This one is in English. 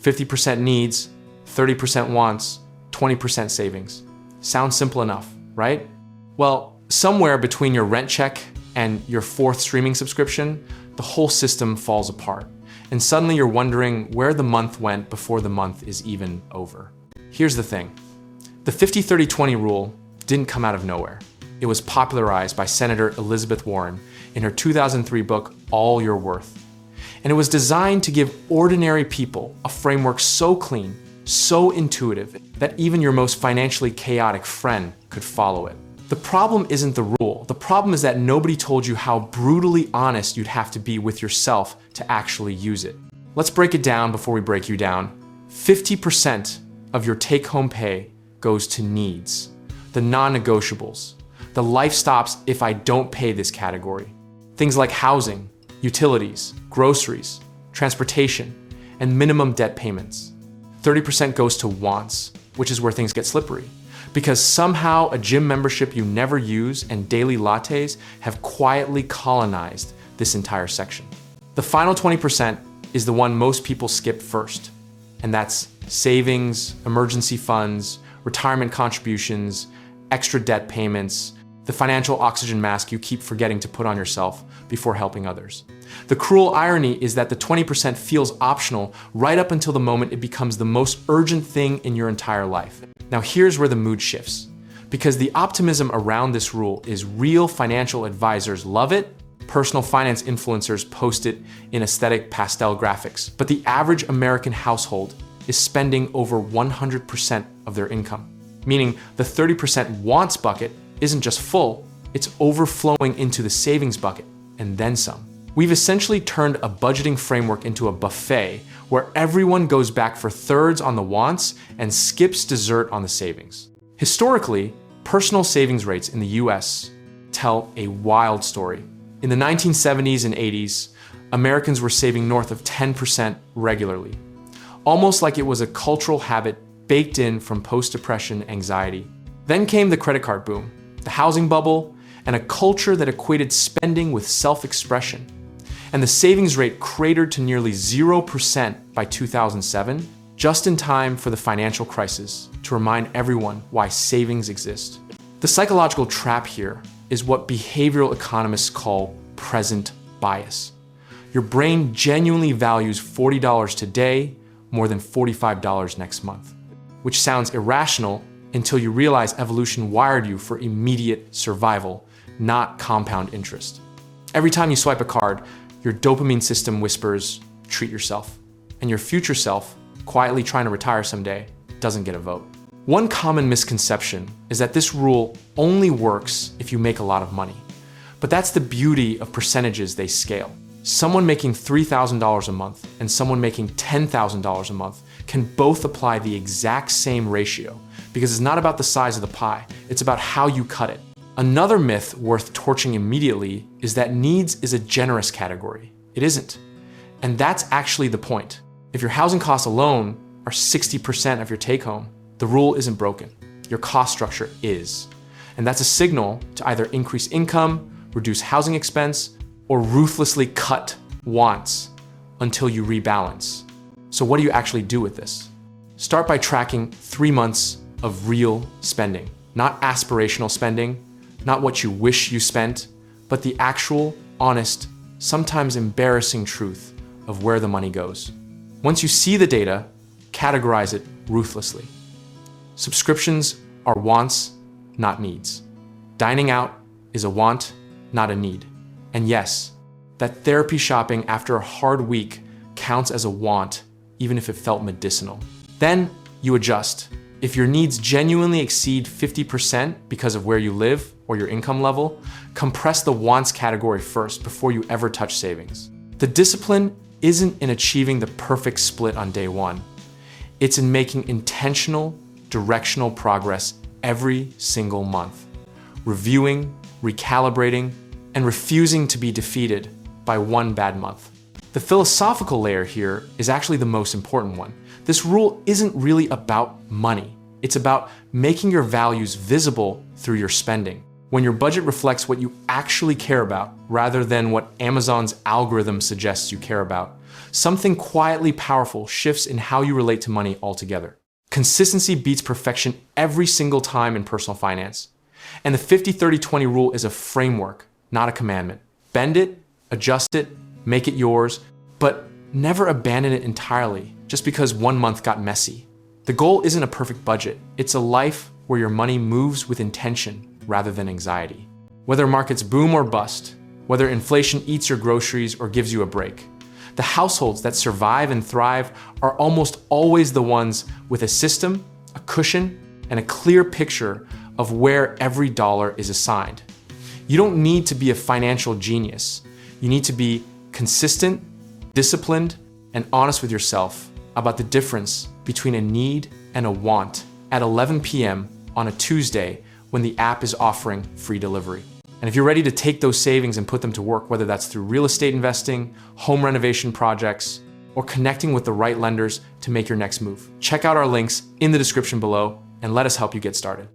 50% needs, 30% wants, 20% savings. Sounds simple enough, right? Well, somewhere between your rent check and your fourth streaming subscription, the whole system falls apart. And suddenly you're wondering where the month went before the month is even over. Here's the thing. The 50-30-20 rule didn't come out of nowhere. It was popularized by Senator Elizabeth Warren in her 2003 book, All Your Worth. And it was designed to give ordinary people a framework so clean, so intuitive, that even your most financially chaotic friend could follow it. The problem isn't the rule. The problem is that nobody told you how brutally honest you'd have to be with yourself to actually use it. Let's break it down before we break you down. 50% of your take-home pay goes to needs, the non-negotiables, the life stops if I don't pay this category. Things like housing, utilities, groceries, transportation, and minimum debt payments. 30% goes to wants, which is where things get slippery, because somehow a gym membership you never use and daily lattes have quietly colonized this entire section. The final 20% is the one most people skip first, and that's savings, emergency funds, retirement contributions, extra debt payments, the financial oxygen mask you keep forgetting to put on yourself before helping others. The cruel irony is that the 20% feels optional right up until the moment it becomes the most urgent thing in your entire life. Now here's where the mood shifts. Because the optimism around this rule is real financial advisors love it, personal finance influencers post it in aesthetic pastel graphics, but the average American household is spending over 100% of their income. Meaning the 30% wants bucket isn't just full, it's overflowing into the savings bucket, and then some. We've essentially turned a budgeting framework into a buffet where everyone goes back for thirds on the wants and skips dessert on the savings. Historically, personal savings rates in the US tell a wild story. In the 1970s and 80s, Americans were saving north of 10% regularly, almost like it was a cultural habit baked in from post-depression anxiety. Then came the credit card boom, the housing bubble, and a culture that equated spending with self-expression. And the savings rate cratered to nearly 0% by 2007, just in time for the financial crisis to remind everyone why savings exist. The psychological trap here is what behavioral economists call present bias. Your brain genuinely values $40 today more than $45 next month, which sounds irrational until you realize evolution wired you for immediate survival, not compound interest. Every time you swipe a card, your dopamine system whispers, treat yourself. And your future self, quietly trying to retire someday, doesn't get a vote. One common misconception is that this rule only works if you make a lot of money. But that's the beauty of percentages they scale. Someone making $3,000 a month and someone making $10,000 a month can both apply the exact same ratio, because it's not about the size of the pie, it's about how you cut it. Another myth worth torching immediately is that needs is a generous category. It isn't. And that's actually the point. If your housing costs alone are 60% of your take-home, the rule isn't broken. Your cost structure is. And that's a signal to either increase income, reduce housing expense, or ruthlessly cut wants until you rebalance. So what do you actually do with this? Start by tracking 3 months of real spending, not aspirational spending, not what you wish you spent, but the actual, honest, sometimes embarrassing truth of where the money goes. Once you see the data, categorize it ruthlessly. Subscriptions are wants, not needs. Dining out is a want, not a need. And yes, that therapy shopping after a hard week counts as a want, even if it felt medicinal. Then you adjust. If your needs genuinely exceed 50% because of where you live or your income level, compress the wants category first before you ever touch savings. The discipline isn't in achieving the perfect split on day one. It's in making intentional, directional progress every single month, reviewing, recalibrating, and refusing to be defeated by one bad month. The philosophical layer here is actually the most important one. This rule isn't really about money. It's about making your values visible through your spending. When your budget reflects what you actually care about rather than what Amazon's algorithm suggests you care about, something quietly powerful shifts in how you relate to money altogether. Consistency beats perfection every single time in personal finance. And the 50-30-20 rule is a framework, not a commandment. Bend it, adjust it, make it yours, but never abandon it entirely just because one month got messy. The goal isn't a perfect budget. It's a life where your money moves with intention rather than anxiety. Whether markets boom or bust, whether inflation eats your groceries or gives you a break, the households that survive and thrive are almost always the ones with a system, a cushion, and a clear picture of where every dollar is assigned. You don't need to be a financial genius. You need to be consistent, disciplined, and honest with yourself about the difference between a need and a want at 11 p.m. on a Tuesday when the app is offering free delivery. And if you're ready to take those savings and put them to work, whether that's through real estate investing, home renovation projects, or connecting with the right lenders to make your next move, check out our links in the description below and let us help you get started.